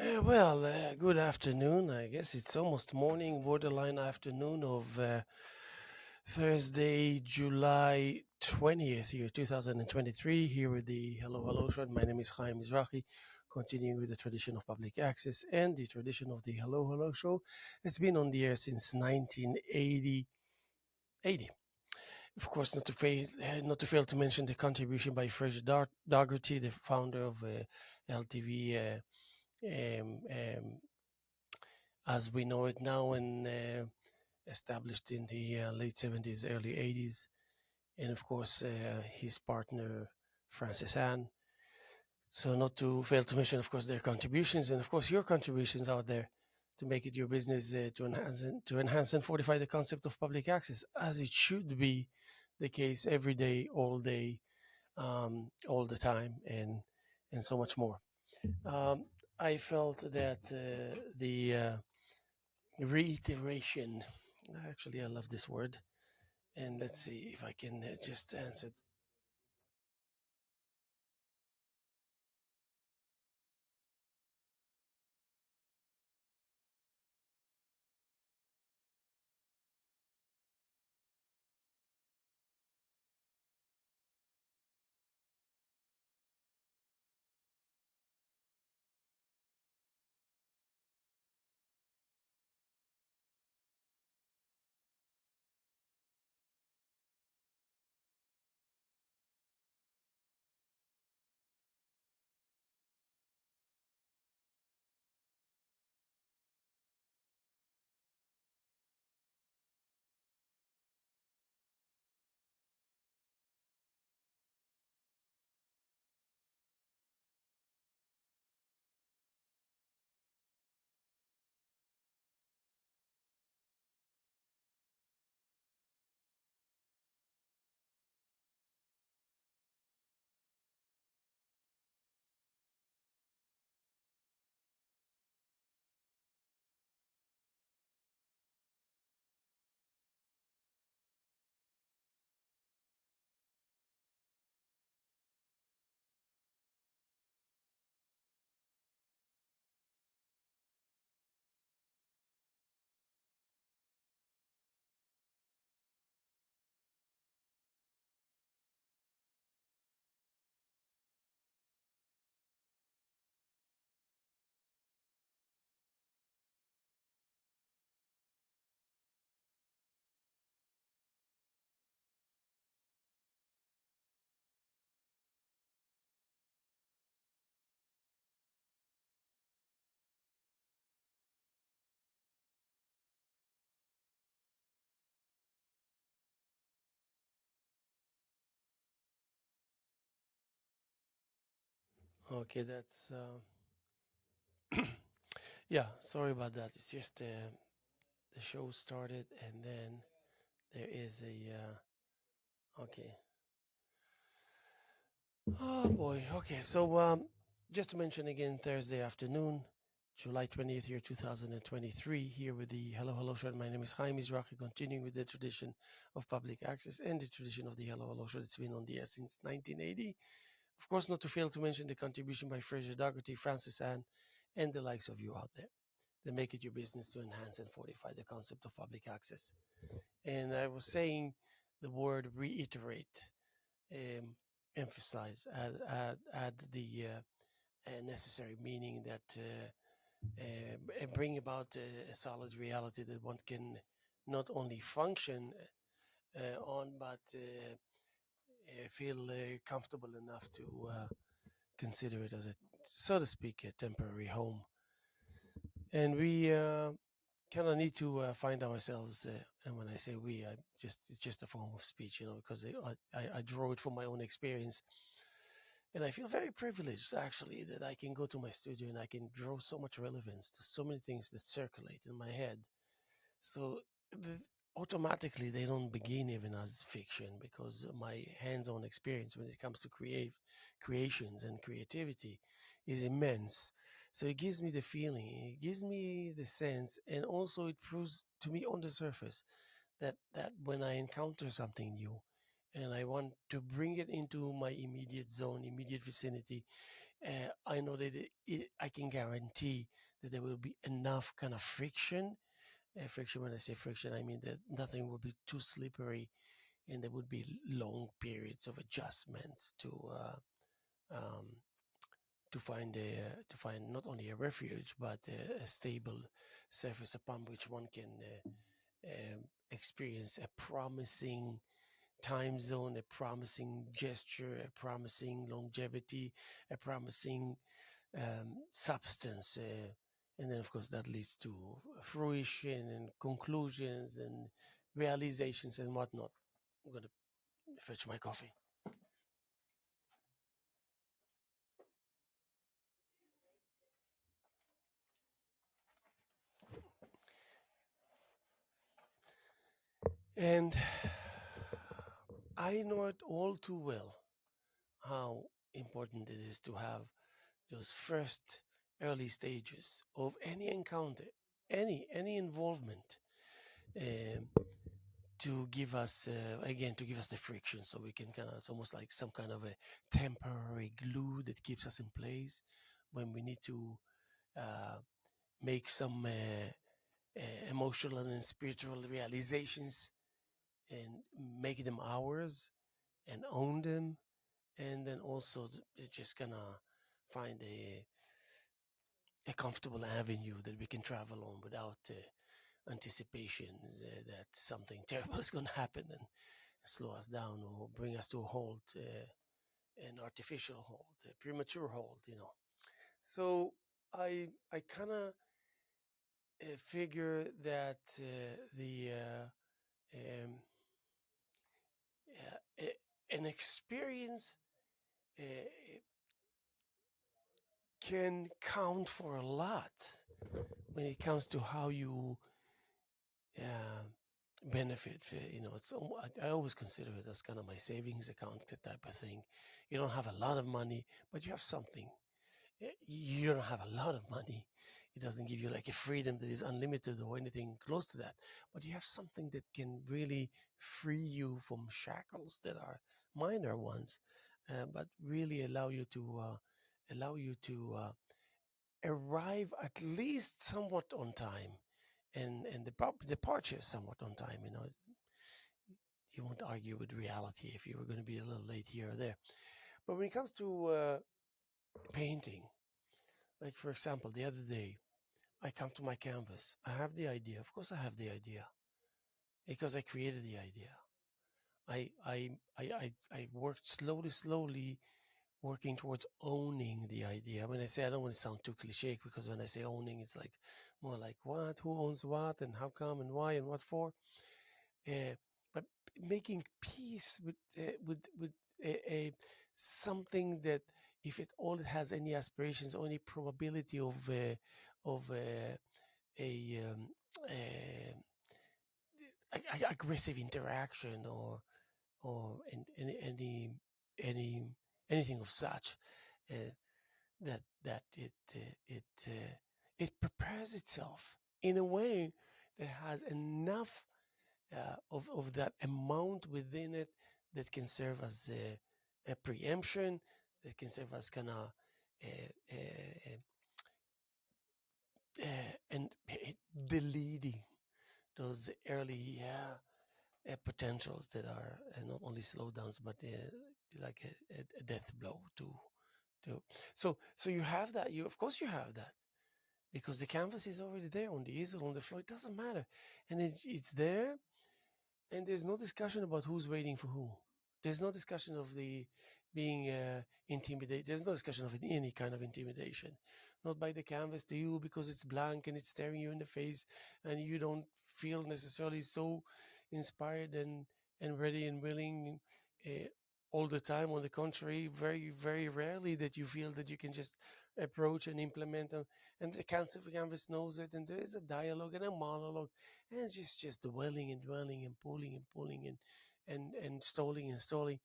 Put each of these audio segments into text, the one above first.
Good afternoon. I guess it's almost morning, borderline afternoon of Thursday, July 20th, year 2023. Here with the Hello Hello show. My name is Haim Mizrahi, continuing with the tradition of public access and the tradition of the Hello Hello show. It's been on the air since 1980. Of course, not to fail to mention the contribution by Fraser Dougherty, the founder of LTV. As we know it now, and established in the late 70s, early 80s. And of course, his partner, Francis Ann. So, not to fail to mention, of course, their contributions and, of course, your contributions out there to make it your business to enhance and fortify the concept of public access, as it should be the case every day, all the time, and so much more. I felt that the reiteration. Actually, I love this word. And let's see if I can just answer. Okay, that's yeah. Sorry about that. It's just the show started, and then there is a okay. Oh boy. Okay, so just to mention again, Thursday afternoon, July 20th, year 2023. Here with the Hello Hello show. My name is Haim Mizrahi, continuing with the tradition of public access and the tradition of the Hello Hello show. It's been on the air since 1980. Of course, not to fail to mention the contribution by Fraser Dougherty, Francis Ann, and the likes of you out there. They make it your business to enhance and fortify the concept of public access. And I was saying the word reiterate, um, emphasize, add the necessary meaning that bring about a solid reality that one can not only function on, but feel comfortable enough to consider it as a, so to speak, a temporary home. And we kind of need to find ourselves. And when I say we, it's just a form of speech, because I draw it from my own experience, and I feel very privileged actually that I can go to my studio and I can draw so much relevance to so many things that circulate in my head. So automatically they don't begin even as fiction, because my hands-on experience when it comes to creations and creativity is immense. So it gives me the feeling, it gives me the sense, and also it proves to me on the surface that when I encounter something new and I want to bring it into my immediate zone, immediate vicinity, I know that I can guarantee that there will be enough kind of friction. Friction, when I say friction, I mean that nothing will be too slippery, and there would be long periods of adjustments um, to find not only a refuge but a stable surface upon which one can experience a promising time zone, a promising gesture, a promising longevity, a promising substance. And then, of course, that leads to fruition and conclusions and realizations and whatnot. I'm going to fetch my coffee. And I know it all too well how important it is to have those first early stages of any encounter, any involvement, um, to give us again to give us the friction, so we can kind of, it's almost like some kind of a temporary glue that keeps us in place when we need to uh, make some emotional and spiritual realizations and make them ours and own them, and then also just gonna find a comfortable avenue that we can travel on without anticipation that something terrible is going to happen and slow us down or bring us to a halt, an artificial halt, a premature halt, you know. So I kind of figure that the um, an experience uh, can count for a lot when it comes to how you uh, benefit. You know, I always consider it as kind of my savings account type of thing. You don't have a lot of money, but you have something. You don't have a lot of money. It doesn't give you like a freedom that is unlimited or anything close to that. But you have something that can really free you from shackles that are minor ones, but really allow you to arrive at least somewhat on time, and the departure somewhat on time. You know, you won't argue with reality if you were going to be a little late here or there. But when it comes to painting, like for example, the other day I come to my canvas. I have the idea. Of course, I have the idea because I created the idea. I worked slowly working towards owning the idea. When I say, I don't want to sound too cliche, because when I say owning, it's like more like what, who owns what, and how come, and why, and what for. But making peace with something that, if it all has any aspirations or any probability of a, aggressive interaction or any anything of such, uh, that it prepares itself in a way that has enough of that amount within it that can serve as a preemption, that can serve as kind of uh, uh, and deleting those early potentials that are not only slowdowns but like a death blow to. So you have that. You, of course you have that, because the canvas is already there on the easel, on the floor. It doesn't matter, and it's there, and there's no discussion about who's waiting for who. There's no discussion of the being intimidated. There's no discussion of any kind of intimidation, not by the canvas to you, because it's blank and it's staring you in the face, and you don't feel necessarily so inspired and ready and willing uh, all the time. On the contrary, very rarely that you feel that you can just approach and implement them. And the canvas knows it, and there is a dialogue and a monologue, and it's just dwelling and dwelling and pulling and stalling and stalling.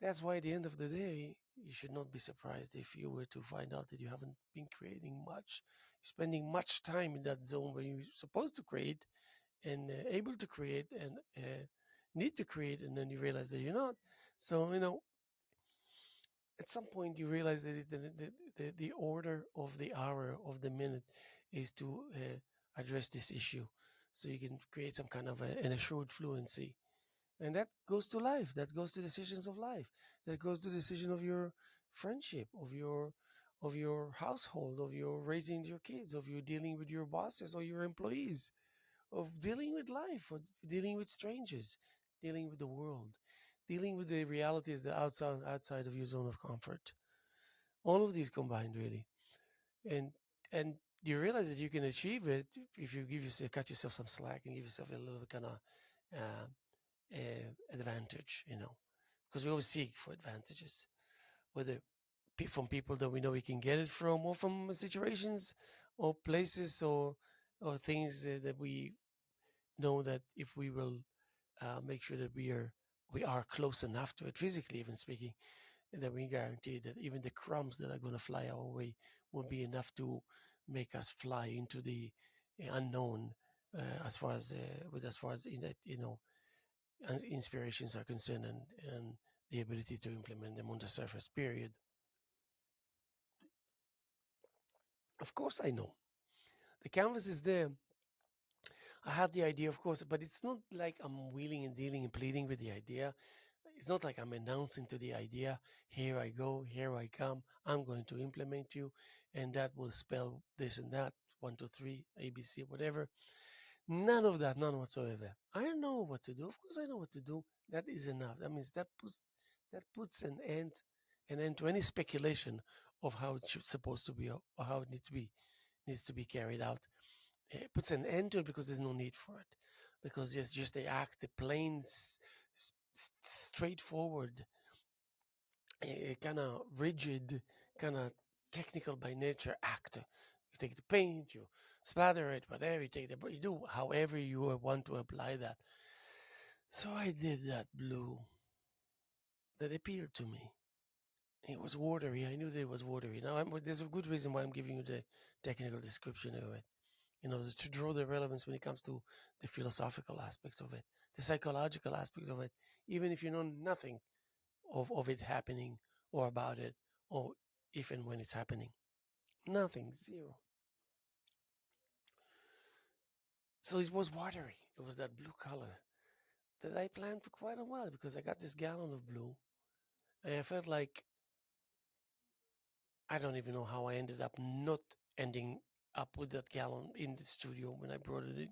That's why at the end of the day, you should not be surprised if you were to find out that you haven't been creating much, spending much time in that zone where you're supposed to create and able to create and need to create, and then you realize that you're not. So, you know, at some point you realize that the order of the hour of the minute is to address this issue, so you can create some kind of an assured fluency. And that goes to life, that goes to decisions of life, that goes to decision of your friendship, of your household, of your raising your kids, of you dealing with your bosses or your employees, of dealing with life, of dealing with strangers, dealing with the world, dealing with the realities that outside of your zone of comfort. All of these combined, really, and and you realize that you can achieve it if you give yourself cut yourself some slack and give yourself a little kind of advantage, because we always seek for advantages, whether from people that we know we can get it from, or from situations or places or things that we know that if we will make sure that we are close enough to it, physically even speaking, and that we guarantee that even the crumbs that are going to fly our way will be enough to make us fly into the unknown, as far as inspirations are concerned, and the ability to implement them on the surface. Period. Of course, I know the canvas is there. I had the idea, of course, but it's not like I'm wheeling and dealing and pleading with the idea. It's not like I'm announcing to the idea, here I go, here I come, I'm going to implement you, and that will spell this and that, one, two, three, ABC, whatever. None of that, none whatsoever. I know what to do. Of course, I know what to do. That is enough. That means that puts an end to any speculation of how it's supposed to be, or how it needs to be carried out. It puts an end to it because there's no need for it, because it's just the act, the plain, straightforward, kind of rigid, kind of technical by nature act. You take the paint, you splatter it, whatever you take you do however you want to apply that. So I did that blue that appealed to me. It was watery. I knew that it was watery. Now, there's a good reason why I'm giving you the technical description of it, in order to draw the relevance when it comes to the philosophical aspects of it, the psychological aspect of it, even if you know nothing of it happening, or about it, or if and when it's happening. Nothing, zero. So it was watery. It was that blue color that I planned for quite a while, because I got this gallon of blue, and I felt like, I don't even know how I ended up not ending up with that gallon in the studio when I brought it in.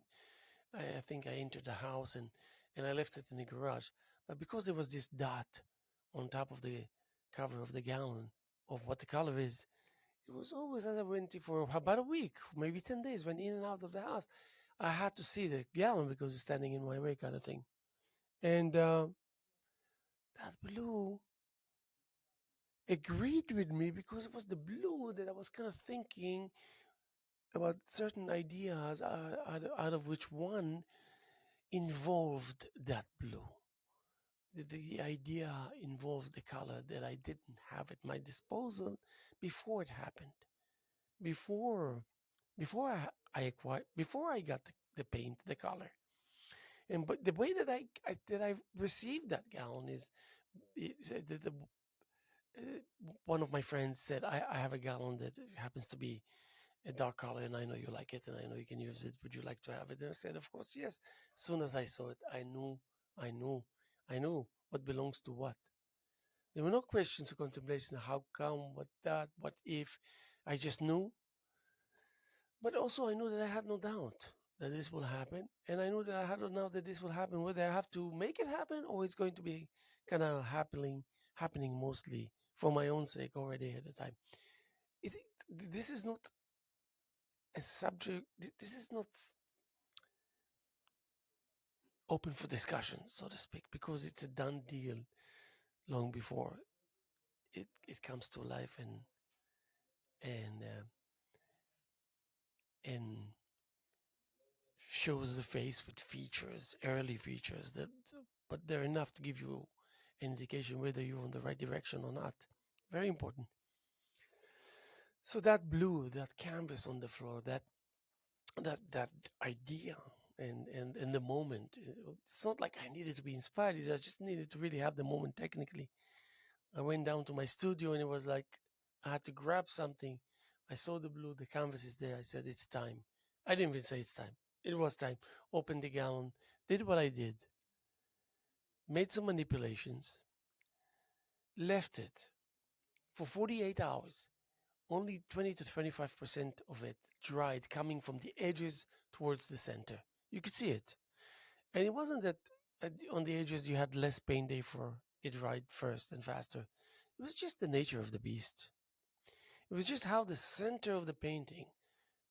I think I entered the house, and I left it in the garage. But because there was this dot on top of the cover of the gallon of what the color is, it was always, as I went for about a week, maybe 10 days, went in and out of the house, I had to see the gallon because it's standing in my way, kind of thing. And that blue agreed with me, because it was the blue that I was kind of thinking about certain ideas, out of which one involved that blue. The idea involved the color that I didn't have at my disposal before it happened. Before before I got the paint, the color. And but the way that I received that gown is one of my friends said, I have a gown that happens to be a dark color, and I know you like it, and I know you can use it. Would you like to have it? And I said, of course, yes. As soon as I saw it, I knew, I knew what belongs to what. There were no questions or contemplation. How come? What that? What if? I just knew. But also, I knew that I had no doubt that this will happen, and I knew that I had no doubt that this will happen. Whether I have to make it happen, or it's going to be kind of happening mostly for my own sake already at the time. It, this is not a subject. This is not open for discussion, so to speak, because it's a done deal long before it comes to life, and shows the face with features, early features that, but they're enough to give you an indication whether you're on the right direction or not. Very important. So that blue, that canvas on the floor, that idea, and the moment. It's not like I needed to be inspired. I just needed to really have the moment technically. I went down to my studio and it was like I had to grab something. I saw the blue, the canvas is there. I said, it's time. I didn't even say it's time. It was time. Opened the gown, did what I did, made some manipulations, left it for 48 hours. Only 20 to 25% of it dried, coming from the edges towards the center. You could see it. And it wasn't that on the edges you had less paint day for it dried first and faster. It was just the nature of the beast. It was just how the center of the painting,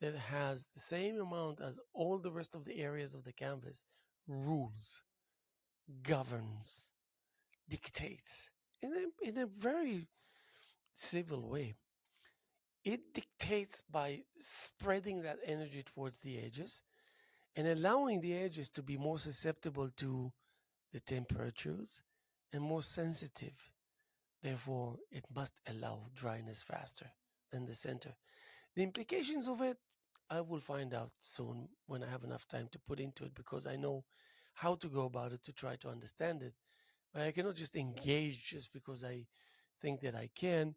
that has the same amount as all the rest of the areas of the canvas, rules, governs, dictates in a very civil way. It dictates by spreading that energy towards the edges and allowing the edges to be more susceptible to the temperatures and more sensitive. Therefore, it must allow dryness faster than the center. The implications of it, I will find out soon when I have enough time to put into it, because I know how to go about it to try to understand it. But I cannot just engage just because I think that I can.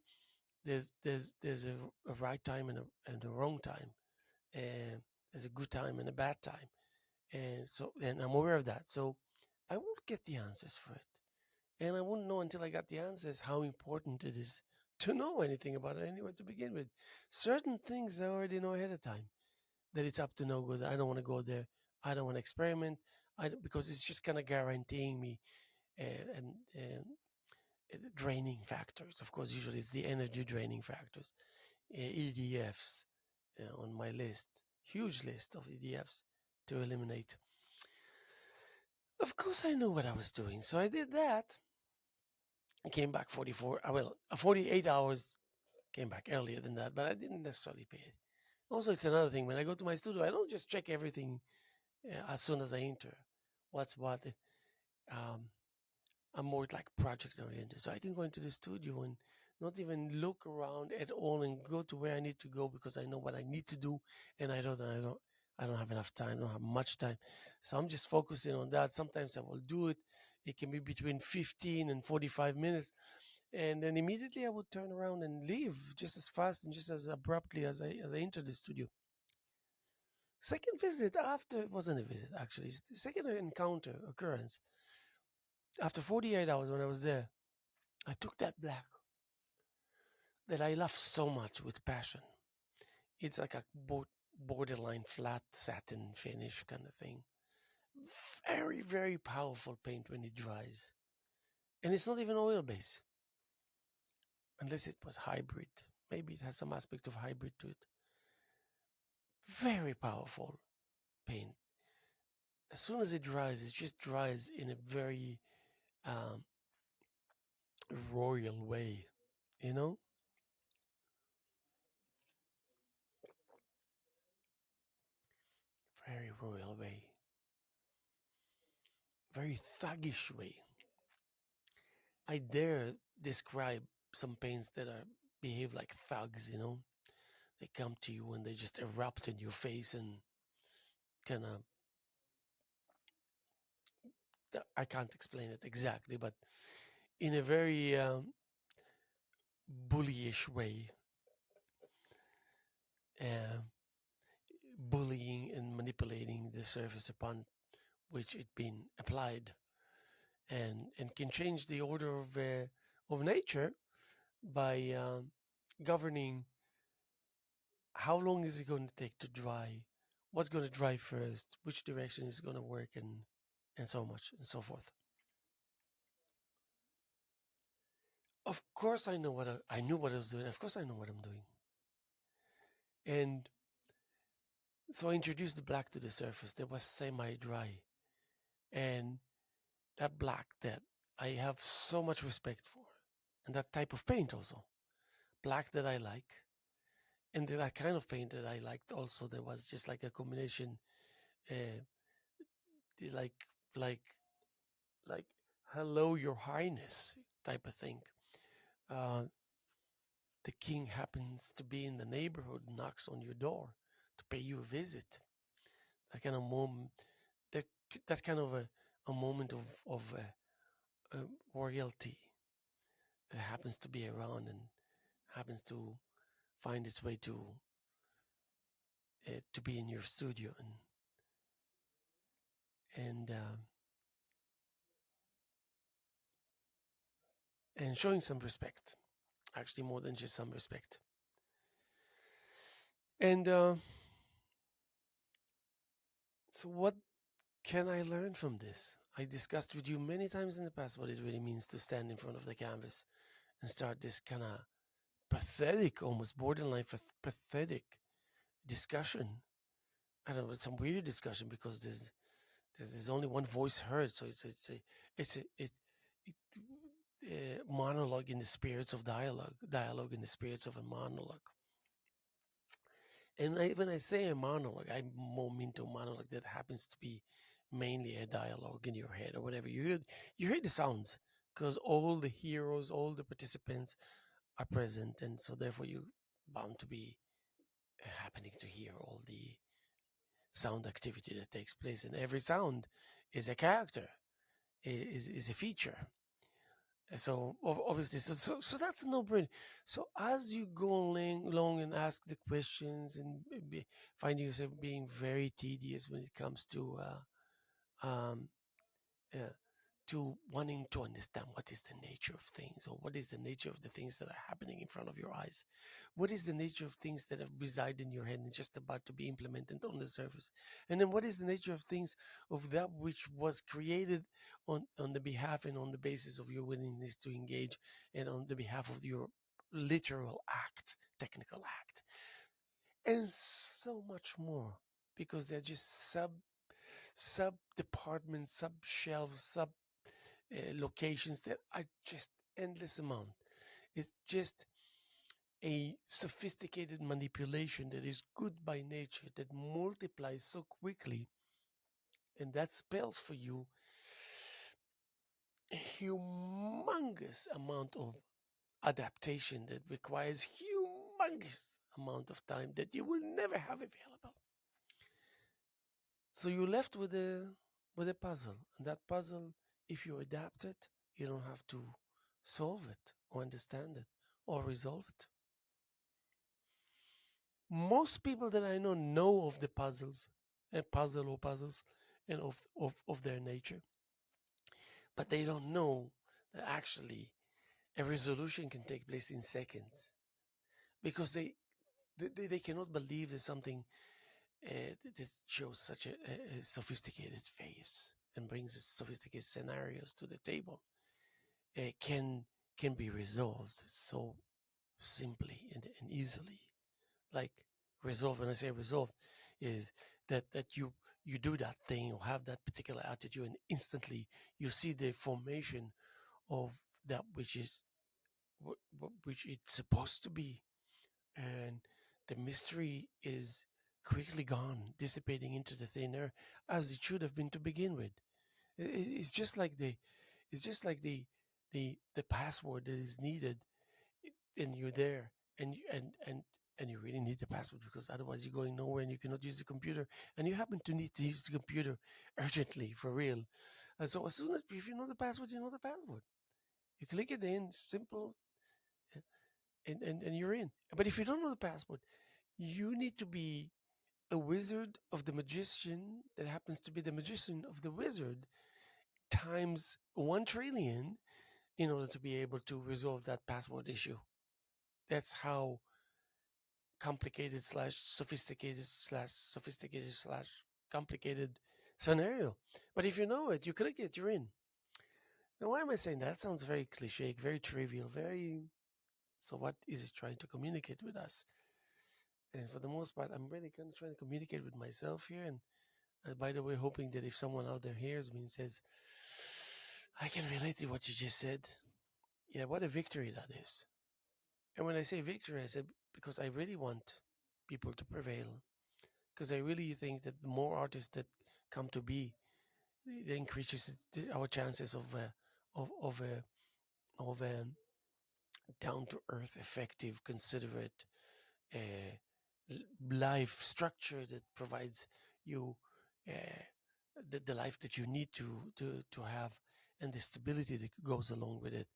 There's a right time and a wrong time, and there's a good time and a bad time, and I'm aware of that. So I won't get the answers for it, and I wouldn't know until I got the answers how important it is to know anything about it anyway to begin with. Certain things I already know ahead of time that it's up to no good. I don't want to go there. I don't want to experiment. Because it's just kind of guaranteeing me and draining factors. Of course, usually it's the energy draining factors, EDFs on my list, huge list of EDFs to eliminate. Of course, I knew what I was doing, so I did that. I came back 48 hours. Came back earlier than that, but I didn't necessarily pay it. Also, it's another thing. When I go to my studio, I don't just check everything as soon as I enter. What's what? Um, I'm more like project oriented, so I can go into the studio and not even look around at all and go to where I need to go because I know what I need to do, and I don't have enough time. I don't have much time, so I'm just focusing on that. Sometimes I will do it. It can be between 15 and 45 minutes, and then immediately I would turn around and leave just as fast and just as abruptly as I entered the studio. Second visit after it wasn't a visit actually. It's the second encounter occurrence after 48 hours when I was there. I took that black that I love so much with passion. It's like a borderline flat satin finish kind of thing. Very, very powerful paint when it dries. And it's not even oil based, unless it was hybrid. Maybe it has some aspect of hybrid to it. Very powerful paint. As soon as it dries, it just dries in a very um, royal way, you know? Very royal way. Very thuggish way. I dare describe some paints that are behave like thugs, you know? They come to you and they just erupt in your face and kind of, I can't explain it exactly, but in a very bullyish way, uh, bullying and manipulating the surface upon which it been applied, and can change the order of nature by governing how long is it going to take to dry, what's going to dry first, which direction is going to work, and so much and so forth. Of course, I knew what I was doing. Of course, I know what I'm doing. And so I introduced the black to the surface that was semi-dry, and that black that I have so much respect for, and that type of paint also, black that I like, and that kind of paint that I liked also. There was just like a combination, uh, like like like hello your highness type of thing. Uh, the king happens to be in the neighborhood, knocks on your door to pay you a visit. That kind of moment, that that kind of a moment of royalty that happens to be around and happens to find its way to be in your studio and and showing some respect, actually more than just some respect. And so, what can I learn from this? I discussed with you many times in the past what it really means to stand in front of the canvas and start this kind of pathetic, almost borderline pathetic discussion. I don't know, it's some weird discussion because there's only one voice heard, so it's a monologue in the spirits of dialogue in the spirits of a monologue. And when I say a monologue, I more mean to a monologue that happens to be mainly a dialogue in your head or whatever. You hear the sounds because all the heroes, all the participants are present, and so therefore you're bound to be happening to hear all the sound activity that takes place. And every sound is a character, is a feature. So obviously, so that's a no-brainer. So as you go along and ask the questions and finding yourself being very tedious when it comes um, uh, to wanting to understand what is the nature of things, or what is the nature of the things that are happening in front of your eyes, what is the nature of things that have reside in your head and just about to be implemented on the surface, and then what is the nature of things of that which was created on the behalf and on the basis of your willingness to engage, and on the behalf of your literal act, technical act, and so much more, because they're just sub departments, sub shelves, sub locations that are just endless amount. It's just a sophisticated manipulation that is good by nature, that multiplies so quickly, and that spells for you a humongous amount of adaptation that requires humongous amount of time that you will never have available. So you're left with a puzzle, and that puzzle, if you adapt it, you don't have to solve it or understand it or resolve it. Most people that I know of the puzzles, a puzzle or puzzles, and of their nature, but they don't know that actually a resolution can take place in seconds, because they cannot believe that something that shows such a sophisticated face and brings sophisticated scenarios to the table can be resolved so simply and easily. Like, resolve, when I say resolve, is that you do that thing or have that particular attitude, and instantly you see the formation of that which is which it's supposed to be, and the mystery is quickly gone, dissipating into the thin air, as it should have been to begin with. It's just like the password that is needed, and you're there, and you really need the password, because otherwise you're going nowhere and you cannot use the computer, and you happen to need to use the computer urgently, for real. And so as soon as, if you know the password, you know the password. You click it in, simple, and you're in. But if you don't know the password, you need to be a wizard of the magician that happens to be the magician of the wizard times 1 trillion in order to be able to resolve that password issue. That's how complicated slash sophisticated slash complicated scenario. But if you know it, you click it, you're in. Now, why am I saying that? That sounds very cliche, very trivial, very. So, what is it trying to communicate with us? And for the most part, I'm really kind of trying to communicate with myself here. And by the way, hoping that if someone out there hears me and says, I can relate to what you just said, yeah, what a victory that is. And when I say victory, I said because I really want people to prevail. Because I really think that the more artists that come to be, it increases our chances of down to earth, effective, considerate uh, life structure that provides you uh, the life that you need to have, and the stability that goes along with it,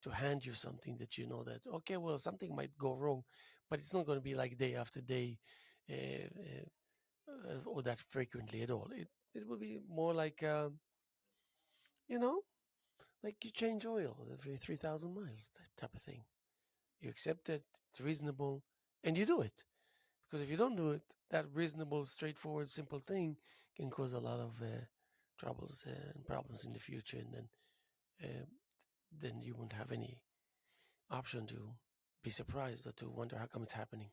to hand you something that you know that, okay, well, something might go wrong, but it's not going to be like day after day, or that frequently at all. It will be more like, you know, like you change oil every 3,000 miles, type of thing. You accept it, it's reasonable, and you do it. Because if you don't do it, that reasonable, straightforward, simple thing can cause a lot of troubles and problems in the future, and then you won't have any option to be surprised or to wonder how come it's happening.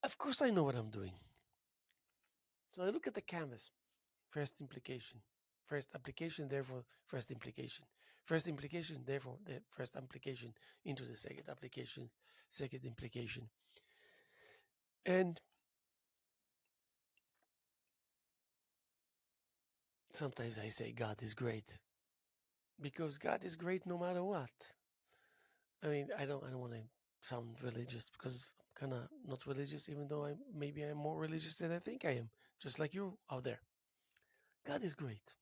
Of course, I know what I'm doing. So I look at the canvas. First implication. First application, therefore, first implication. First implication, therefore, the first application into the second application, second implication. And sometimes I say God is great because God is great no matter what. I mean, I don't want to sound religious because I'm kind of not religious, even though maybe I'm more religious than I think I am, just like you out there. God is great.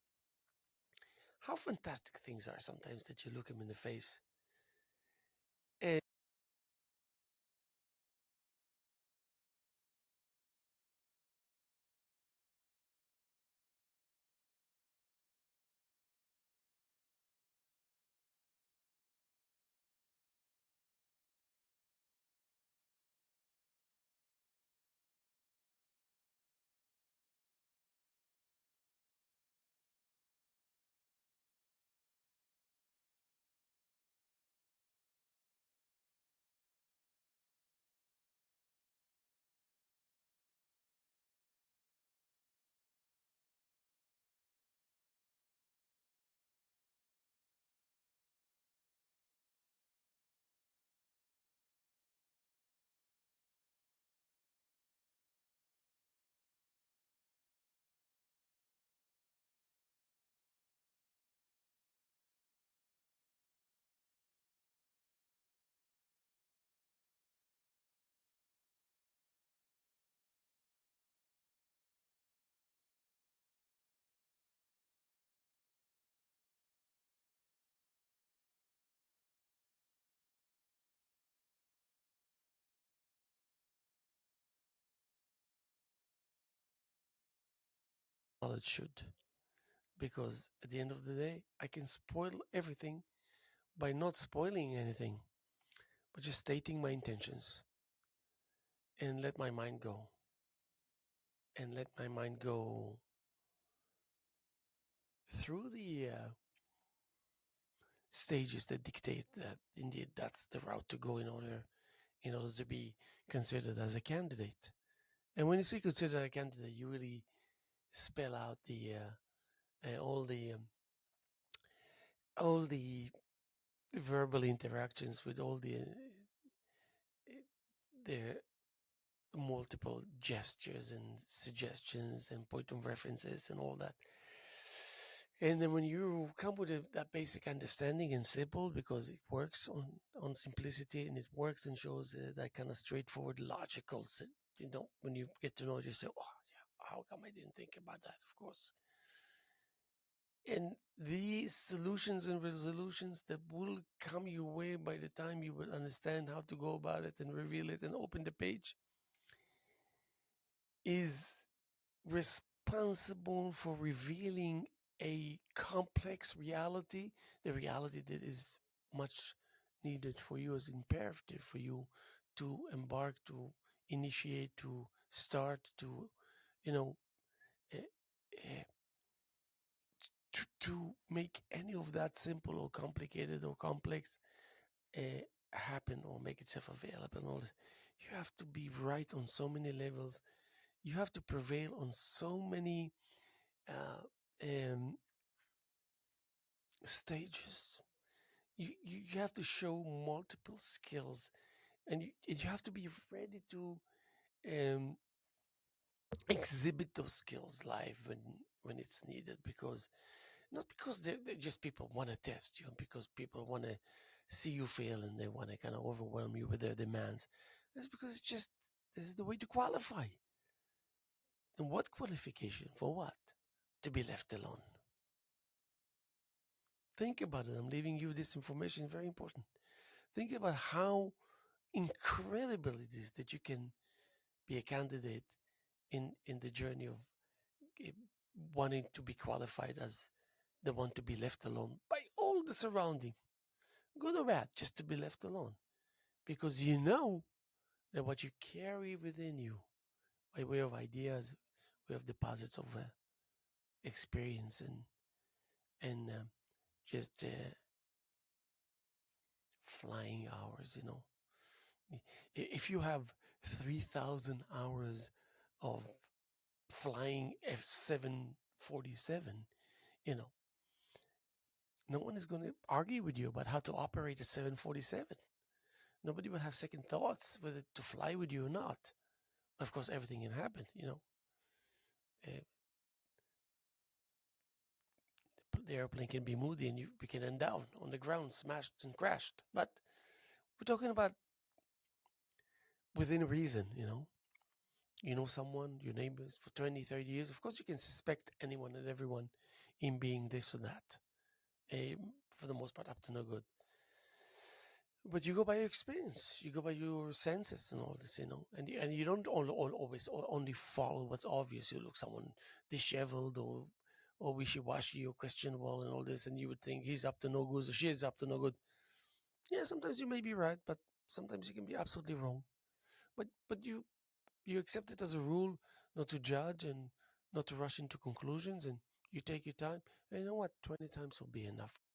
How fantastic things are sometimes that you look him in the face. And knowledge should. Because at the end of the day, I can spoil everything by not spoiling anything, but just stating my intentions and let my mind go. And let my mind go through the stages that dictate that indeed that's the route to go in order to be considered as a candidate. And when you say considered a candidate, you really spell out the all the verbal interactions with all the multiple gestures and suggestions and point of references and all that. And then when you come with that basic understanding and simple, because it works on simplicity and it works and shows that kind of straightforward, logical, when you get to know it, you say, oh, yeah, how come I didn't think about that? Of course. And these solutions and resolutions that will come your way by the time you will understand how to go about it and reveal it and open the page is responsible for revealing a complex reality, the reality that is much needed for you, as imperative for you to embark, to initiate, to start, to, you know, uh, uh, to make any of that simple or complicated or complex uh, happen or make itself available and all this. You have to be right on so many levels. You have to prevail on so many uh, um, stages. You have to show multiple skills, and you have to be ready to um, exhibit those skills live when it's needed. Because not because they're just people want to test you, because people want to see you fail and they want to kind of overwhelm you with their demands. That's because it's just this is the way to qualify. And what qualification for what? To be left alone. Think about it. I'm leaving you this information, very important. Think about how incredible it is that you can be a candidate in the journey of eh, wanting to be qualified as the one to be left alone by all the surrounding, good or bad, just to be left alone. Because you know that what you carry within you, by way of ideas, way of deposits of experience and just flying hours, If you have 3,000 hours of flying F-747, you know, no one is going to argue with you about how to operate a 747. Nobody will have second thoughts whether to fly with you or not. Of course, everything can happen. Uh, the airplane can be moody and we can end down on the ground, smashed and crashed. But we're talking about within reason. You know someone, your neighbors for 20, 30 years. Of course, you can suspect anyone and everyone in being this or that. For the most part, up to no good. But you go by your experience, you go by your senses and all this. And you don't always only follow what's obvious. You look someone disheveled or wishy-washy or questionable and all this, and you would think he's up to no good or she is up to no good. Yeah, sometimes you may be right, but sometimes you can be absolutely wrong. But you accept it as a rule not to judge and not to rush into conclusions, and you take your time. And you know what? 20 times will be enough.